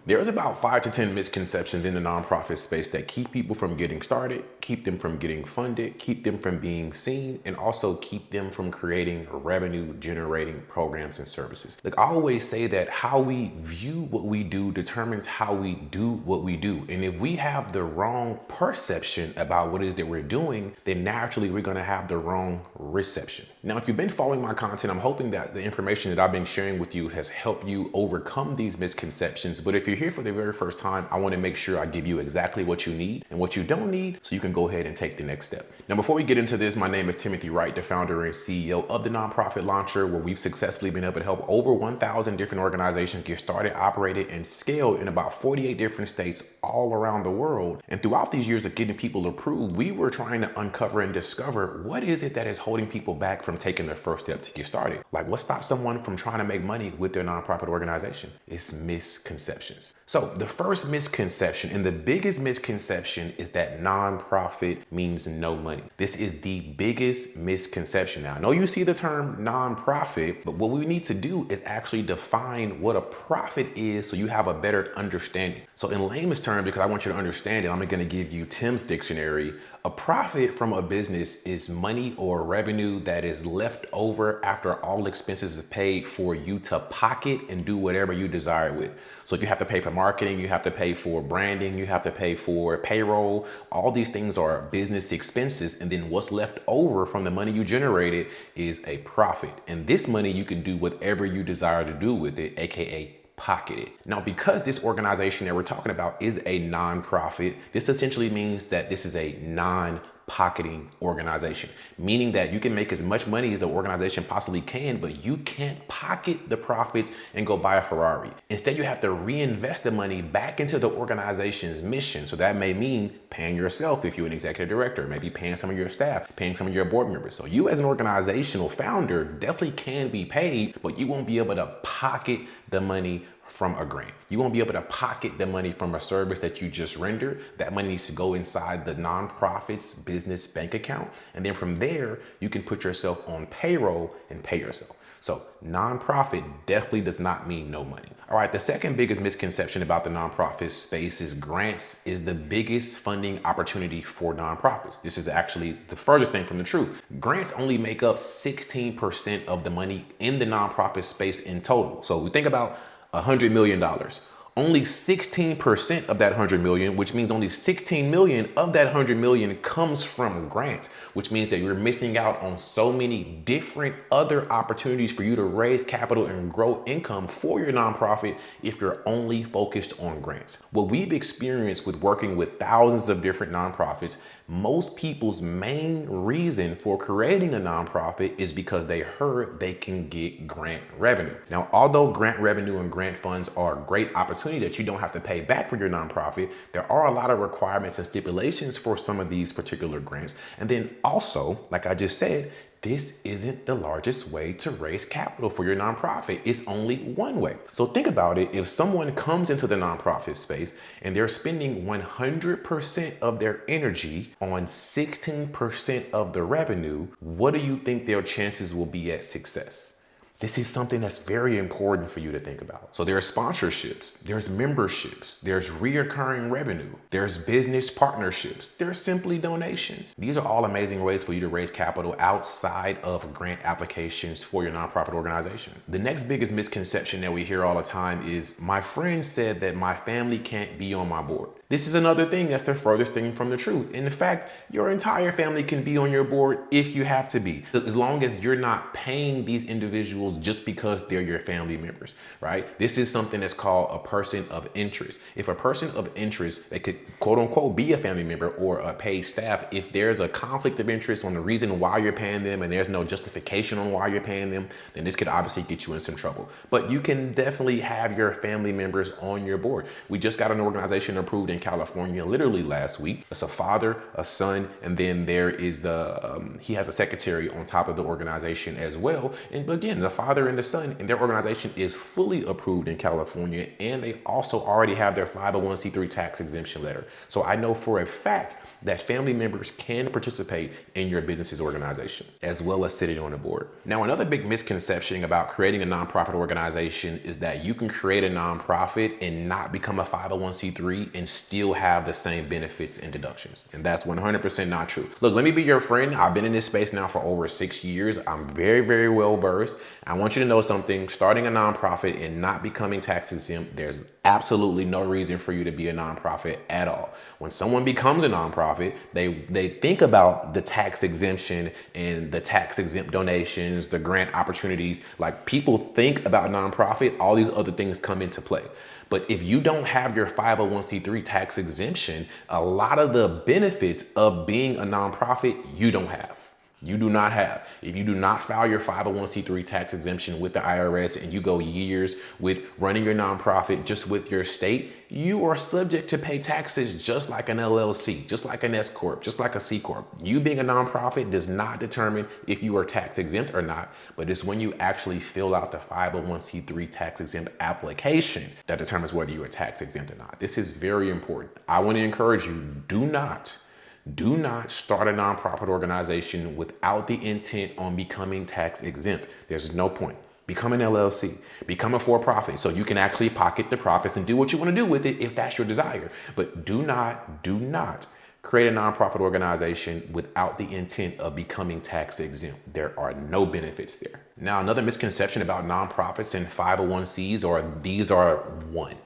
There's about 5 to 10 misconceptions in the nonprofit space that keep people from getting started, keep them from getting funded, keep them from being seen, and also keep them from creating revenue generating programs and services. Like I always say that how we view what we do determines how we do what we do. And if we have the wrong perception about what it is that we're doing, then naturally we're going to have the wrong reception. Now, if you've been following my content, I'm hoping that the information that I've been sharing with you has helped you overcome these misconceptions. But if you're here for the very first time, I want to make sure I give you exactly what you need and what you don't need so you can go ahead and take the next step. Now, before we get into this, my name is Timothy Wright, the founder and CEO of the Nonprofit Launcher, where we've successfully been able to help over 1,000 different organizations get started, operated, and scaled in about 48 different states all around the world. And throughout these years of getting people approved, we were trying to uncover and discover what is it that is holding people back from taking their first step to get started. Like what stops someone from trying to make money with their nonprofit organization? It's misconceptions. So the first misconception and the biggest misconception is that nonprofit means no money. This is the biggest misconception. Now, I know you see the term nonprofit, but what we need to do is actually define what a profit is so you have a better understanding. So in layman's terms, because I want you to understand it, I'm going to give you Tim's dictionary. A profit from a business is money or revenue that is left over after all expenses is paid for you to pocket and do whatever you desire with. So if you have to pay for marketing, you have to pay for branding, you have to pay for payroll. All these things are business expenses. And then what's left over from the money you generated is a profit. And this money you can do whatever you desire to do with it, aka pocket it. Now, because this organization that we're talking about is a nonprofit, this essentially means that this is a non-pocketing organization, meaning that you can make as much money as the organization possibly can, but you can't pocket the profits and go buy a Ferrari. Instead, you have to reinvest the money back into the organization's mission. So that may mean paying yourself if you're an executive director, maybe paying some of your staff, paying some of your board members. So you as an organizational founder definitely can be paid, but you won't be able to pocket the money from a grant. You won't be able to pocket the money from a service that you just rendered. That money needs to go inside the nonprofit's business bank account. And then from there, you can put yourself on payroll and pay yourself. So nonprofit definitely does not mean no money. All right, the second biggest misconception about the nonprofit space is grants is the biggest funding opportunity for nonprofits. This is actually the furthest thing from the truth. Grants only make up 16% of the money in the nonprofit space in total. So we think about $100 million. Only 16% of that 100 million, which means only 16 million of that 100 million comes from grants, which means that you're missing out on so many different other opportunities for you to raise capital and grow income for your nonprofit if you're only focused on grants. What we've experienced with working with thousands of different nonprofits, most people's main reason for creating a nonprofit is because they heard they can get grant revenue. Now, although grant revenue and grant funds are great opportunities that you don't have to pay back for your nonprofit, there are a lot of requirements and stipulations for some of these particular grants. And then also, like I just said, this isn't the largest way to raise capital for your nonprofit. It's only one way. So think about it. If someone comes into the nonprofit space and they're spending 100% of their energy on 16% of the revenue, what do you think their chances will be at success? This is something that's very important for you to think about. So there are sponsorships, there's memberships, there's reoccurring revenue, there's business partnerships, there's simply donations. These are all amazing ways for you to raise capital outside of grant applications for your nonprofit organization. The next biggest misconception that we hear all the time is, my friend said that my family can't be on my board. This is another thing that's the furthest thing from the truth. In fact, your entire family can be on your board if you have to be, as long as you're not paying these individuals just because they're your family members, right? This is something that's called a person of interest. If a person of interest, they could quote unquote be a family member or a paid staff, if there's a conflict of interest on the reason why you're paying them and there's no justification on why you're paying them, then this could obviously get you in some trouble. But you can definitely have your family members on your board. We just got an organization approved in California literally last week. It's a father, a son, and then there is he has a secretary on top of the organization as well. And again, the Father and the Son, and their organization is fully approved in California, and they also already have their 501c3 tax exemption letter. So I know for a fact that family members can participate in your business's organization, as well as sitting on the board. Now, another big misconception about creating a nonprofit organization is that you can create a nonprofit and not become a 501c3 and still have the same benefits and deductions. And that's 100% not true. Look, let me be your friend. I've been in this space now for over 6 years. I'm very, very well versed. I want you to know something. Starting a nonprofit and not becoming tax exempt, there's absolutely no reason for you to be a nonprofit at all. When someone becomes a nonprofit, they think about the tax exemption and the tax exempt donations, the grant opportunities. Like, people think about nonprofit, all these other things come into play. But if you don't have your 501c3 tax exemption, a lot of the benefits of being a nonprofit, you don't have. You do not have. If you do not file your 501c3 tax exemption with the IRS and you go years with running your nonprofit just with your state, you are subject to pay taxes just like an LLC, just like an S Corp, just like a C Corp. You being a nonprofit does not determine if you are tax exempt or not, but it's when you actually fill out the 501c3 tax exempt application that determines whether you are tax exempt or not. This is very important. I want to encourage you, do not start a nonprofit organization without the intent on becoming tax exempt. There's no point. Become an LLC, become a for-profit so you can actually pocket the profits and do what you want to do with it if that's your desire. But do not create a nonprofit organization without the intent of becoming tax exempt. There are no benefits there. Now, another misconception about nonprofits and 501cs these are one.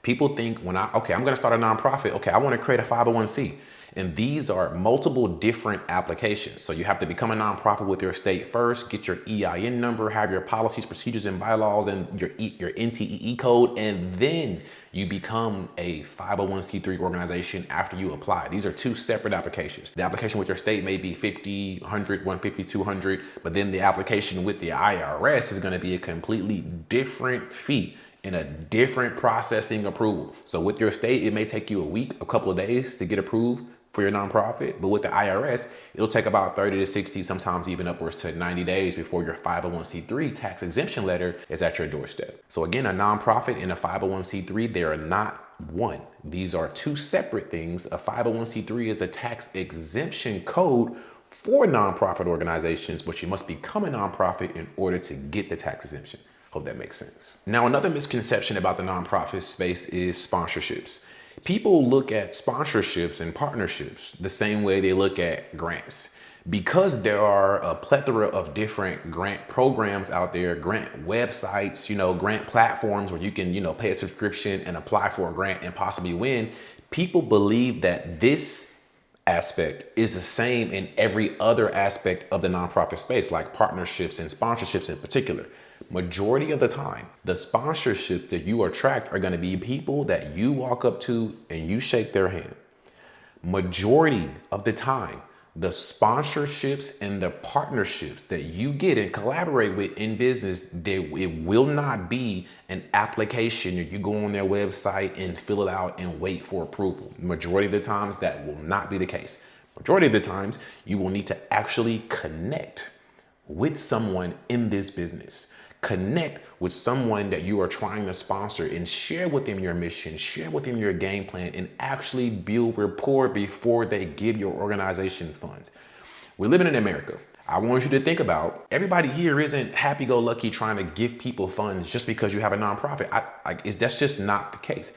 People think I'm going to start a nonprofit. Okay, I want to create a 501c. And these are multiple different applications. So you have to become a nonprofit with your state first, get your EIN number, have your policies, procedures, and bylaws, and your NTEE code, and then you become a 501c3 organization after you apply. These are two separate applications. The application with your state may be $50, $100, $150, $200, but then the application with the IRS is going to be a completely different fee and a different processing approval. So with your state, it may take you a week, a couple of days to get approved for your nonprofit, but with the IRS, it'll take about 30 to 60, sometimes even upwards to 90 days before your 501c3 tax exemption letter is at your doorstep. So again, a nonprofit and a 501c3, they are not one. These are two separate things. A 501c3 is a tax exemption code for nonprofit organizations, but you must become a nonprofit in order to get the tax exemption. Hope that makes sense. Now, another misconception about the nonprofit space is sponsorships. People look at sponsorships and partnerships the same way they look at grants. Because there are a plethora of different grant programs out there, grant websites, grant platforms where you can, pay a subscription and apply for a grant and possibly win, people believe that this aspect is the same in every other aspect of the nonprofit space, like partnerships and sponsorships in particular. Majority of the time, the sponsorship that you attract are going to be people that you walk up to and you shake their hand. Majority of the time, the sponsorships and the partnerships that you get and collaborate with in business, it will not be an application or you go on their website and fill it out and wait for approval. Majority of the times, that will not be the case. Majority of the times, you will need to actually connect with someone in this business. Connect with someone that you are trying to sponsor and share with them your mission, share with them your game plan, and actually build rapport before they give your organization funds. We're living in America. I want you to think about, everybody here isn't happy-go-lucky trying to give people funds just because you have a nonprofit. That's just not the case.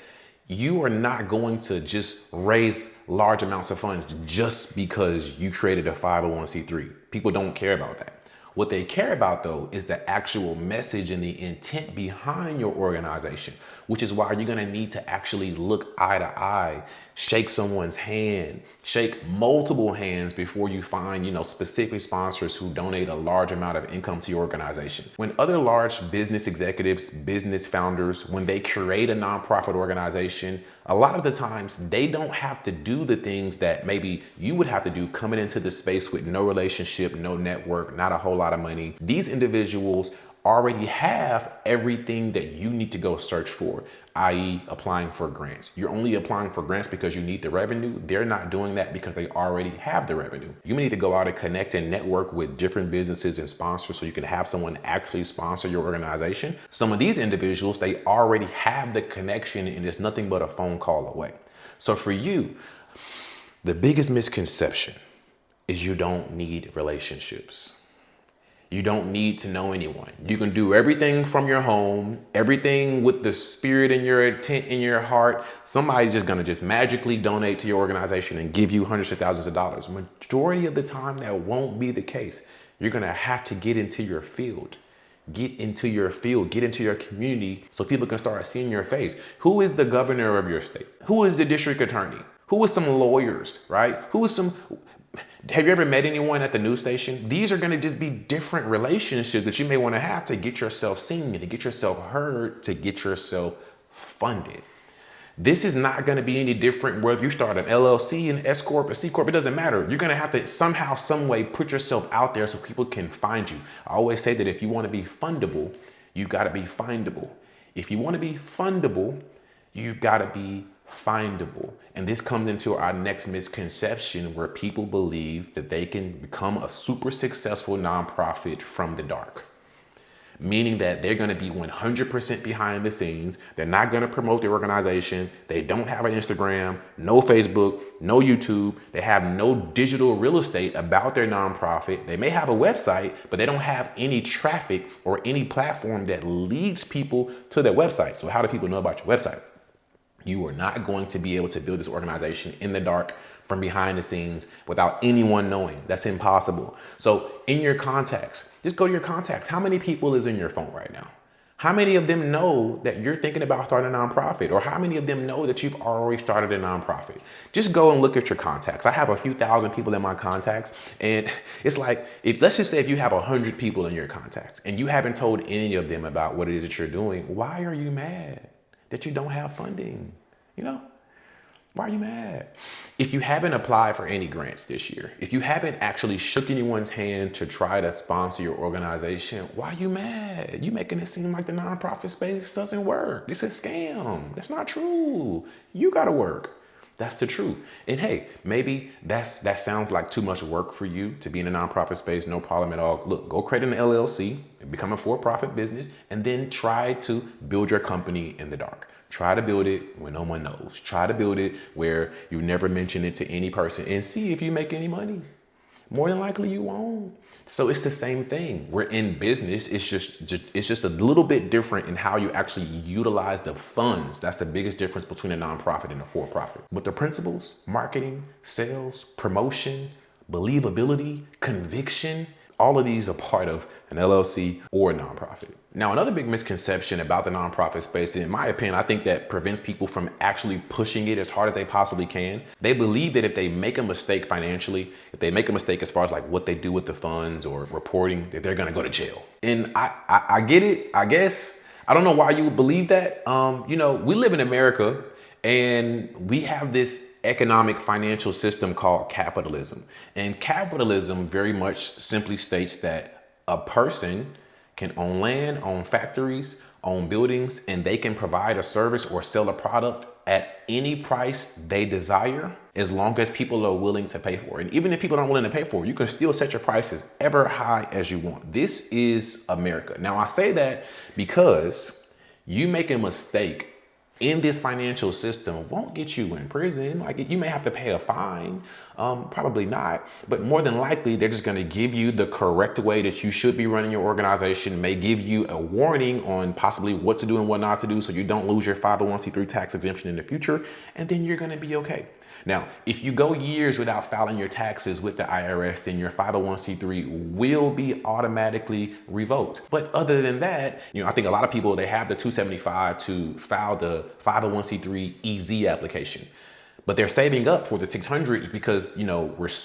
You are not going to just raise large amounts of funds just because you created a 501c3. People don't care about that. What they care about, though, is the actual message and the intent behind your organization, which is why you're going to need to actually look eye to eye, shake someone's hand, shake multiple hands before you find, specific sponsors who donate a large amount of income to your organization. When other large business executives, business founders, when they create a nonprofit organization, a lot of the times they don't have to do the things that maybe you would have to do coming into the space with no relationship, no network, not a whole lot of money. These individuals already have everything that you need to go search for, i.e. applying for grants. You're only applying for grants because you need the revenue. They're not doing that because they already have the revenue. You need to go out and connect and network with different businesses and sponsors so you can have someone actually sponsor your organization. Some of these individuals, they already have the connection and it's nothing but a phone call away. So for you, the biggest misconception is you don't need relationships. You don't need to know anyone. You can do everything from your home, everything with the spirit and your intent in your heart. Somebody's just gonna just magically donate to your organization and give you hundreds of thousands of dollars. Majority of the time, that won't be the case. You're gonna have to get into your field. Get into your field, get into your community so people can start seeing your face. Who is the governor of your state? Who is the district attorney? Who is some lawyers, right? Have you ever met anyone at the news station? These are gonna just be different relationships that you may wanna have to get yourself seen, to get yourself heard, to get yourself funded. This is not gonna be any different whether you start an LLC, an S Corp, a C Corp, it doesn't matter. You're gonna have to somehow, some way put yourself out there so people can find you. I always say that if you wanna be fundable, you've gotta be findable. If you wanna be fundable, you've gotta be findable. And this comes into our next misconception where people believe that they can become a super successful nonprofit from the dark. Meaning that they're going to be 100% behind the scenes. They're not going to promote their organization. They don't have an Instagram, no Facebook, no YouTube. They have no digital real estate about their nonprofit. They may have a website, but they don't have any traffic or any platform that leads people to their website. So how do people know about your website? You are not going to be able to build this organization in the dark from behind the scenes without anyone knowing. That's impossible. So in your contacts, just go to your contacts. How many people is in your phone right now? How many of them know that you're thinking about starting a nonprofit? Or how many of them know that you've already started a nonprofit? Just go and look at your contacts. I have a few thousand people in my contacts. And it's like, let's just say if you have 100 people in your contacts and you haven't told any of them about what it is that you're doing, why are you mad that you don't have funding? Why are you mad? If you haven't applied for any grants this year, if you haven't actually shook anyone's hand to try to sponsor your organization, why are you mad? You making it seem like the nonprofit space doesn't work. It's a scam. That's not true. You gotta work. That's the truth. And hey, maybe that sounds like too much work for you to be in a nonprofit space. No problem at all. Look, go create an LLC, become a for-profit business, and then try to build your company in the dark. Try to build it when no one knows. Try to build it where you never mention it to any person and see if you make any money. More than likely you won't. So it's the same thing. We're in business. It's just a little bit different in how you actually utilize the funds. That's the biggest difference between a nonprofit and a for-profit. But the principles, marketing, sales, promotion, believability, conviction, all of these are part of an LLC or a nonprofit. Now, another big misconception about the nonprofit space, in my opinion, I think that prevents people from actually pushing it as hard as they possibly can. They believe that if they make a mistake financially, if they make a mistake as far as like what they do with the funds or reporting, that they're gonna go to jail. And I get it, I guess. I don't know why you would believe that. We live in America and we have this economic financial system called capitalism. And capitalism very much simply states that a person can own land, own factories, own buildings, and they can provide a service or sell a product at any price they desire as long as people are willing to pay for it. And even if people aren't willing to pay for it, you can still set your prices ever high as you want. This is America. Now, I say that because you make a mistake in this financial system won't get you in prison. Like, you may have to pay a fine, probably not, but more than likely they're just going to give you the correct way that you should be running your organization, may give you a warning on possibly what to do and what not to do so you don't lose your 501c3 tax exemption in the future, and then you're going to be okay. Now, if you go years without filing your taxes with the IRS, then your 501c3 will be automatically revoked. But other than that, I think a lot of people, they have the 275 to file the 501c3 EZ application. But they're saving up for the 600s because,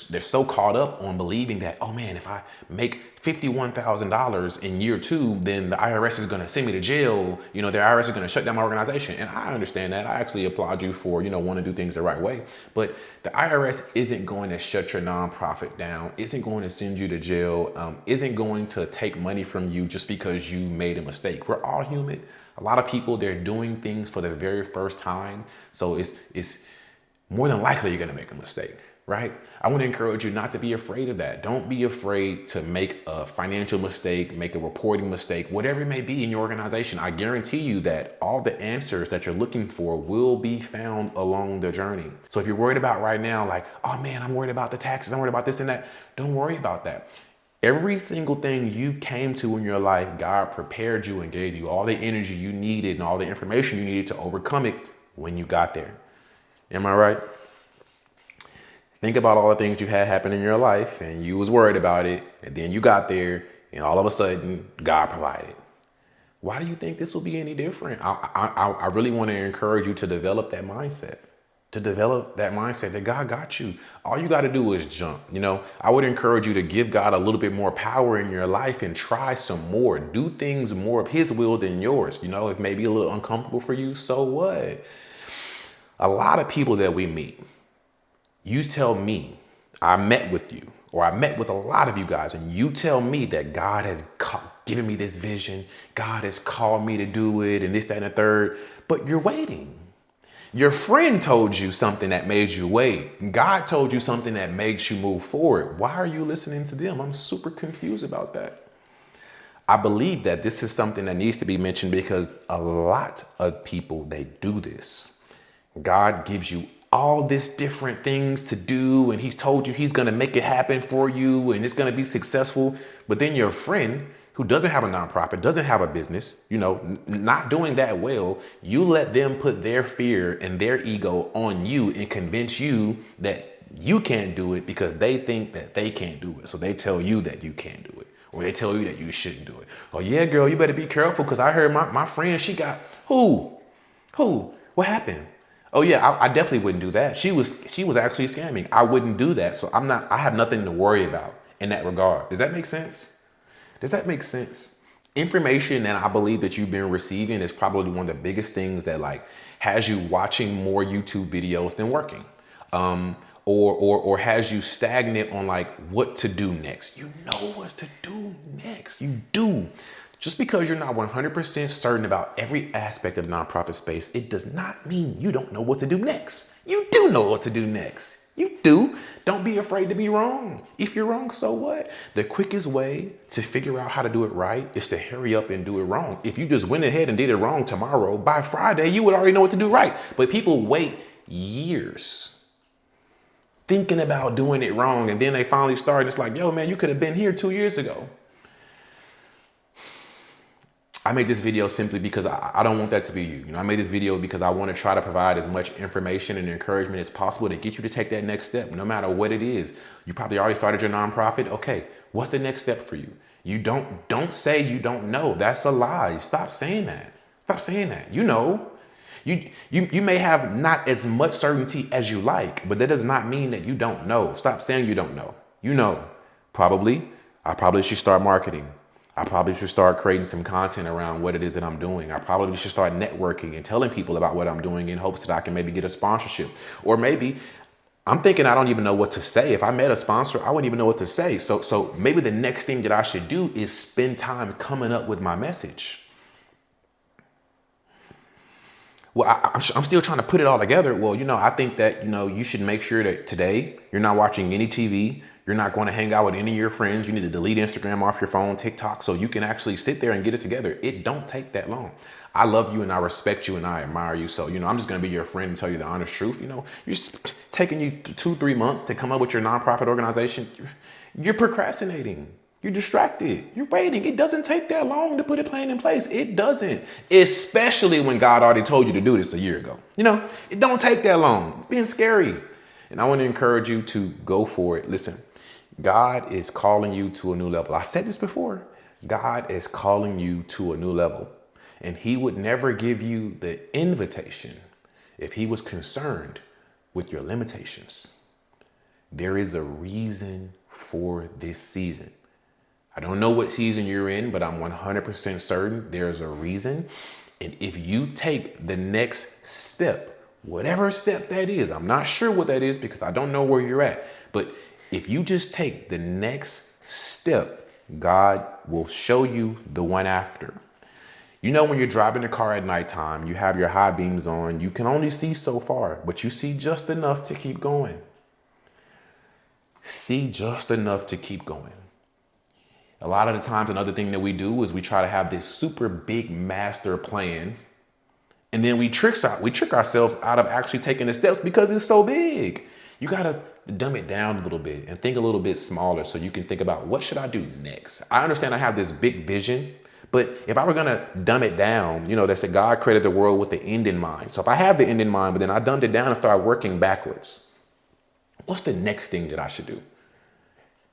they're so caught up on believing that, oh man, if I make $51,000 in year 2, then the IRS is going to send me to jail. The IRS is going to shut down my organization. And I understand that. I actually applaud you for, wanting to do things the right way. But the IRS isn't going to shut your nonprofit down, isn't going to send you to jail, isn't going to take money from you just because you made a mistake. We're all human. A lot of people, they're doing things for the very first time. So it's more than likely you're going to make a mistake, right? I want to encourage you not to be afraid of that. Don't be afraid to make a financial mistake, make a reporting mistake, whatever it may be in your organization. I guarantee you that all the answers that you're looking for will be found along the journey. So if you're worried about right now, like, oh man, I'm worried about the taxes, I'm worried about this and that, don't worry about that. Every single thing you came to in your life, God prepared you and gave you all the energy you needed and all the information you needed to overcome it when you got there. Am I right? Think about all the things you had happen in your life and you was worried about it. And then you got there and all of a sudden God provided. Why do you think this will be any different? I really want to encourage you to develop that mindset. That God got you. All you got to do is jump. I would encourage you to give God a little bit more power in your life and try some more. Do things more of his will than yours. It may be a little uncomfortable for you. So what? A lot of people that we meet, you tell me, I met with you, or I met with a lot of you guys, and you tell me that God has given me this vision, God has called me to do it, and this, that, and the third, but you're waiting. Your friend told you something that made you wait. God told you something that makes you move forward. Why are you listening to them? I'm super confused about that. I believe that this is something that needs to be mentioned because a lot of people, they do this. God gives you all this different things to do, and he's told you he's going to make it happen for you, and it's going to be successful. But then your friend who doesn't have a nonprofit, doesn't have a business, not doing that well, you let them put their fear and their ego on you and convince you that you can't do it because they think that they can't do it. So they tell you that you can't do it, or they tell you that you shouldn't do it. Oh yeah, girl, you better be careful because I heard my friend, she got who? What happened? Oh yeah, I definitely wouldn't do that. She was actually scamming. I wouldn't do that. So I have nothing to worry about in that regard. Does that make sense? Information that I believe that you've been receiving is probably one of the biggest things that has you watching more YouTube videos than working. Or has you stagnant on what to do next. You know what to do next. You do. Just because you're not 100% certain about every aspect of nonprofit space, it does not mean you don't know what to do next. You do know what to do next. You do. Don't be afraid to be wrong. If you're wrong, so what? The quickest way to figure out how to do it right is to hurry up and do it wrong. If you just went ahead and did it wrong tomorrow, by Friday, you would already know what to do right. But people wait years thinking about doing it wrong. And then they finally start. And it's like, yo, man, you could have been here 2 years ago. I made this video simply because I don't want that to be you. I made this video because I want to try to provide as much information and encouragement as possible to get you to take that next step, no matter what it is. You probably already started your nonprofit. Okay, what's the next step for you? You don't say you don't know. That's a lie. Stop saying that. You may have not as much certainty as you like, but that does not mean that you don't know. Stop saying you don't know. I probably should start marketing. I probably should start creating some content around what it is that I'm doing. I probably should start networking and telling people about what I'm doing in hopes that I can maybe get a sponsorship. Or maybe I'm thinking I don't even know what to say. If I met a sponsor, I wouldn't even know what to say. So maybe the next thing that I should do is spend time coming up with my message. Well, I'm still trying to put it all together. Well, I think that, you should make sure that today you're not watching any TV. You're not going to hang out with any of your friends. You need to delete Instagram off your phone, TikTok, so you can actually sit there and get it together. It don't take that long. I love you and I respect you and I admire you. So, I'm just going to be your friend and tell you the honest truth. It's taking you 2-3 months to come up with your nonprofit organization. You're procrastinating. You're distracted. You're waiting. It doesn't take that long to put a plan in place. It doesn't, especially when God already told you to do this a year ago. It don't take that long. It's being scary. And I want to encourage you to go for it. Listen, God is calling you to a new level. I said this before. God is calling you to a new level. And he would never give you the invitation if he was concerned with your limitations. There is a reason for this season. I don't know what season you're in, but I'm 100% certain there's a reason. And if you take the next step, whatever step that is, I'm not sure what that is because I don't know where you're at. But if you just take the next step, God will show you the one after. You know, when you're driving the car at nighttime, you have your high beams on, you can only see so far, but you see just enough to keep going. See just enough to keep going. A lot of the times, another thing that we do is we try to have this super big master plan, and then we trick ourselves out of actually taking the steps because it's so big. You gotta dumb it down a little bit and think a little bit smaller so you can think about what should I do next. I understand I have this big vision, but if I were gonna dumb it down, you know, they say God created the world with the end in mind. So if I have the end in mind, but then I dumbed it down and start working backwards, what's the next thing that I should do?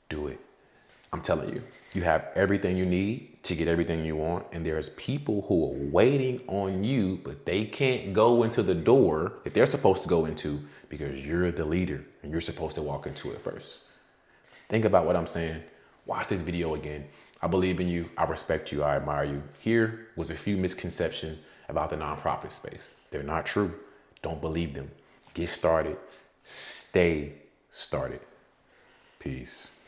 Do it. I'm telling you, you have everything you need to get everything you want. And there's people who are waiting on you, but they can't go into the door that they're supposed to go into because you're the leader and you're supposed to walk into it first. Think about what I'm saying. Watch this video again. I believe in you. I respect you. I admire you. Here was a few misconceptions about the nonprofit space. They're not true. Don't believe them. Get started. Stay started. Peace.